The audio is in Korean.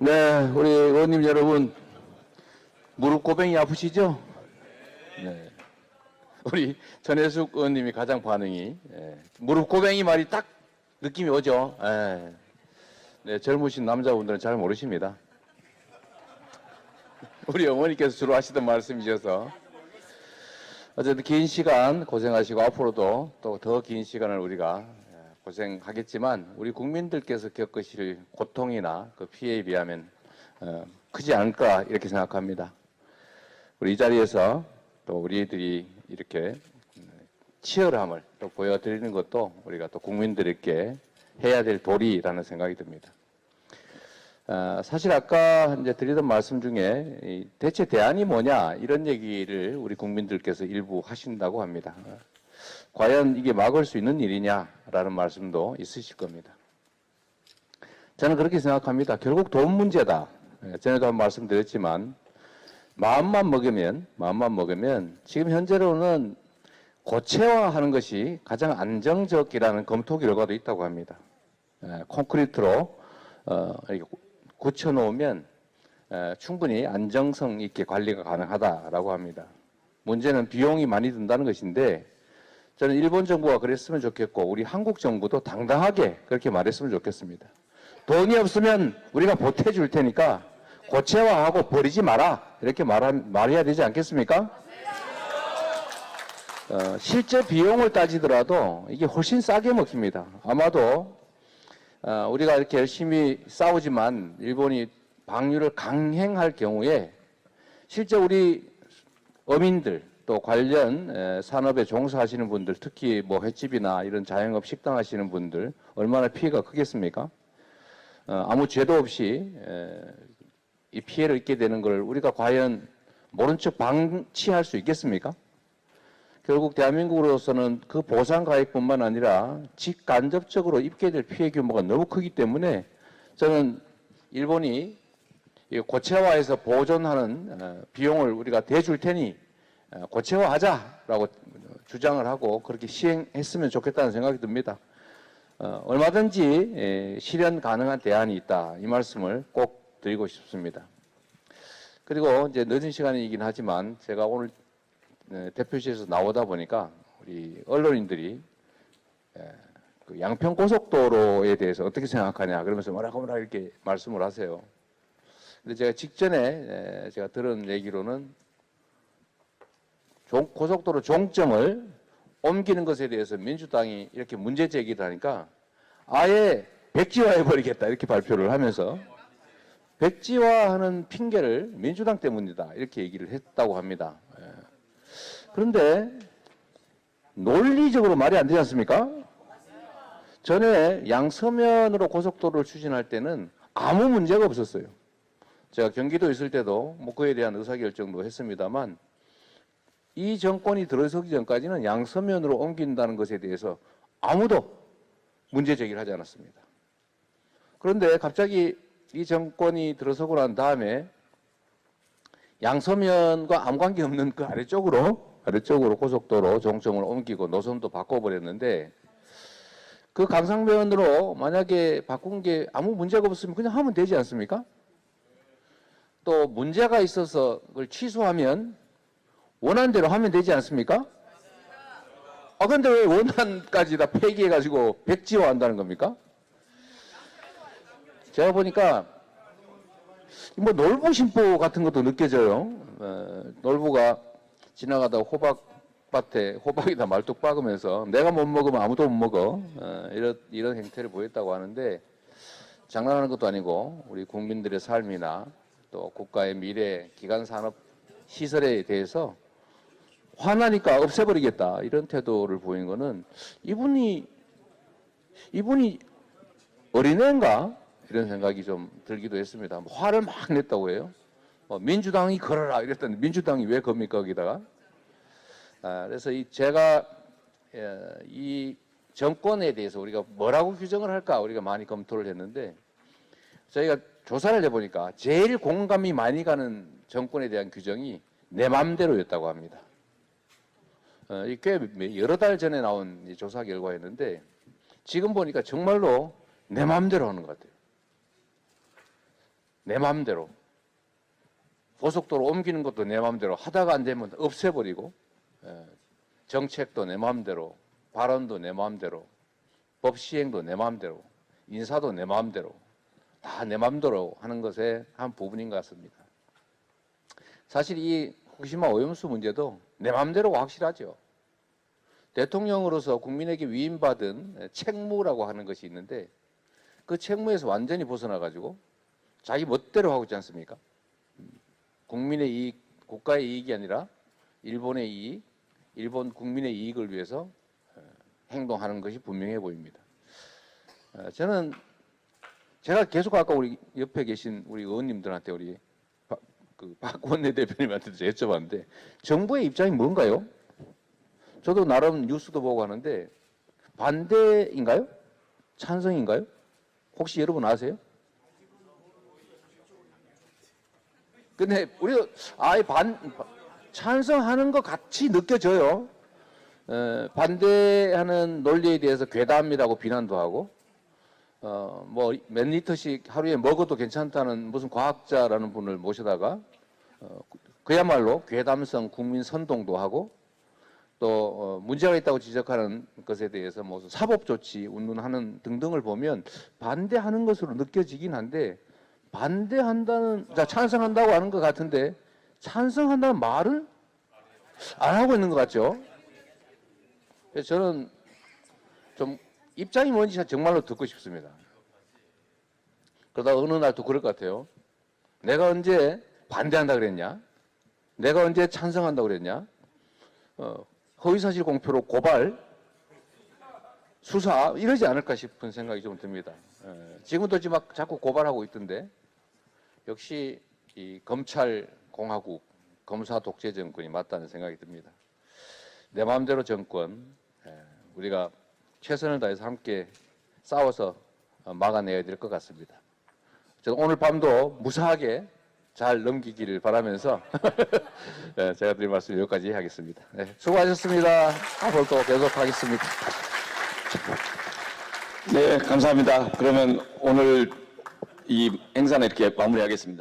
네, 우리 의원님 여러분, 무릎 고뱅이 아프시죠? 네. 우리 전혜숙 의원님이 가장 반응이, 무릎 고뱅이 말이 딱 느낌이 오죠? 네, 젊으신 남자분들은 잘 모르십니다. 우리 어머니께서 주로 하시던 말씀이셔서, 어쨌든 긴 시간 고생하시고, 앞으로도 또 더 긴 시간을 우리가 고생하겠지만, 우리 국민들께서 겪으실 고통이나 그 피해에 비하면 크지 않을까 이렇게 생각합니다. 우리 이 자리에서 또 우리들이 이렇게 치열함을 또 보여드리는 것도 우리가 또 국민들에게 해야 될 도리라는 생각이 듭니다. 사실 아까 이제 드리던 말씀 중에 대체 대안이 뭐냐 이런 얘기를 우리 국민들께서 일부 하신다고 합니다. 과연 이게 막을 수 있는 일이냐라는 말씀도 있으실 겁니다. 저는 그렇게 생각합니다. 결국 돈 문제다. 전에도 한 말씀 드렸지만 마음만 먹으면 지금 현재로는 고체화하는 것이 가장 안정적이라는 검토 결과도 있다고 합니다. 콘크리트로 이렇게 굳혀놓으면 충분히 안정성 있게 관리가 가능하다라고 합니다. 문제는 비용이 많이 든다는 것인데 저는 일본 정부가 그랬으면 좋겠고 우리 한국 정부도 당당하게 그렇게 말했으면 좋겠습니다. 돈이 없으면 우리가 보태줄 테니까 고체화하고 버리지 마라 이렇게 말해야 되지 않겠습니까? 실제 비용을 따지더라도 이게 훨씬 싸게 먹힙니다. 아마도 우리가 이렇게 열심히 싸우지만 일본이 방류를 강행할 경우에 실제 우리 어민들 또 관련 산업에 종사하시는 분들 특히 뭐 횟집이나 이런 자영업 식당 하시는 분들 얼마나 피해가 크겠습니까? 아무 죄도 없이 이 피해를 입게 되는 걸 우리가 과연 모른 척 방치할 수 있겠습니까? 결국 대한민국으로서는 그 보상가액뿐만 아니라 직간접적으로 입게 될 피해 규모가 너무 크기 때문에 저는 일본이 고체화해서 보존하는 비용을 우리가 대줄 테니 고체화하자라고 주장을 하고 그렇게 시행했으면 좋겠다는 생각이 듭니다. 얼마든지 실현 가능한 대안이 있다. 이 말씀을 꼭 드리고 싶습니다. 그리고 이제 늦은 시간이긴 하지만 제가 오늘 대표실에서 나오다 보니까 우리 언론인들이 그 양평 고속도로에 대해서 어떻게 생각하냐 그러면서 뭐라 이렇게 말씀을 하세요. 근데 제가 직전에 제가 들은 얘기로는 고속도로 종점을 옮기는 것에 대해서 민주당이 이렇게 문제 제기를 하니까 아예 백지화해버리겠다 이렇게 발표를 하면서 백지화하는 핑계를 민주당 때문이다 이렇게 얘기를 했다고 합니다. 그런데 논리적으로 말이 안 되지 않습니까? 전에 양서면으로 고속도로를 추진할 때는 아무 문제가 없었어요. 제가 경기도에 있을 때도 뭐 그에 대한 의사결정도 했습니다만 이 정권이 들어서기 전까지는 양서면으로 옮긴다는 것에 대해서 아무도 문제 제기를 하지 않았습니다. 그런데 갑자기 이 정권이 들어서고 난 다음에 양서면과 아무 관계 없는 그 아래쪽으로 고속도로 종점을 옮기고 노선도 바꿔버렸는데 그 강상면으로 만약에 바꾼 게 아무 문제가 없으면 그냥 하면 되지 않습니까? 또 문제가 있어서 그걸 취소하면 원하는 대로 하면 되지 않습니까? 근데 왜 원안까지 다 폐기해가지고 백지화한다는 겁니까? 제가 보니까 뭐 놀부 심보 같은 것도 느껴져요. 놀부가 지나가다 호박밭에 호박이다 말뚝 박으면서 내가 못 먹으면 아무도 못 먹어. 이런 행태를 보였다고 하는데 장난하는 것도 아니고 우리 국민들의 삶이나 또 국가의 미래 기간산업 시설에 대해서 화나니까 없애버리겠다 이런 태도를 보인 거는 이분이 어린애인가 이런 생각이 좀 들기도 했습니다. 화를 막 냈다고 해요. 민주당이 걸어라 이랬더니 민주당이 왜 겁니까 거기다가? 그래서 제가 이 정권에 대해서 우리가 뭐라고 규정을 할까 우리가 많이 검토를 했는데 저희가 조사를 해보니까 제일 공감이 많이 가는 정권에 대한 규정이 내 맘대로였다고 합니다. 꽤 여러 달 전에 나온 조사 결과였는데 지금 보니까 정말로 내 맘대로 하는 것 같아요. 내 마음대로, 고속도로 옮기는 것도 내 마음대로, 하다가 안 되면 없애버리고, 정책도 내 마음대로, 발언도 내 마음대로, 법 시행도 내 마음대로, 인사도 내 마음대로, 다 내 마음대로 하는 것의 한 부분인 것 같습니다. 사실 이 후쿠시마 오염수 문제도 내 마음대로가 확실하죠. 대통령으로서 국민에게 위임받은 책무라고 하는 것이 있는데 그 책무에서 완전히 벗어나가지고 자기 멋대로 하고 있지 않습니까? 국민의 이익, 국가의 이익이 아니라 일본의 이익, 일본 국민의 이익을 위해서 행동하는 것이 분명해 보입니다. 저는 제가 계속 아까 우리 옆에 계신 우리 의원님들한테 우리 박원내 대표님한테도 여쭤봤는데 정부의 입장이 뭔가요? 저도 나름 뉴스도 보고 하는데 반대인가요? 찬성인가요? 혹시 여러분 아세요? 근데 우리가 아예 찬성하는 것 같이 느껴져요. 반대하는 논리에 대해서 괴담이라고 비난도 하고, 뭐 몇 리터씩 하루에 먹어도 괜찮다는 무슨 과학자라는 분을 모셔다가 그야말로 괴담성 국민 선동도 하고, 또 문제가 있다고 지적하는 것에 대해서 뭐 사법 조치 운운하는 등등을 보면 반대하는 것으로 느껴지긴 한데 찬성한다고 하는 것 같은데 찬성한다는 말을 안 하고 있는 것 같죠. 그래서 저는 좀 입장이 뭔지 정말로 듣고 싶습니다. 그러다 어느 날 또 그럴 것 같아요. 내가 언제 반대한다 그랬냐? 내가 언제 찬성한다 그랬냐? 허위사실 공표로 고발, 수사 이러지 않을까 싶은 생각이 좀 듭니다. 지금도 지금 막 자꾸 고발하고 있던데 역시 이 검찰 공화국, 검사 독재 정권이 맞다는 생각이 듭니다. 내 마음대로 정권, 우리가 최선을 다해서 함께 싸워서 막아내야 될 것 같습니다. 저는 오늘 밤도 무사하게 잘 넘기기를 바라면서 제가 드릴 말씀 여기까지 하겠습니다. 수고하셨습니다. 앞으로 또 계속하겠습니다. 네, 감사합니다. 그러면 오늘 이 행사는 이렇게 마무리하겠습니다.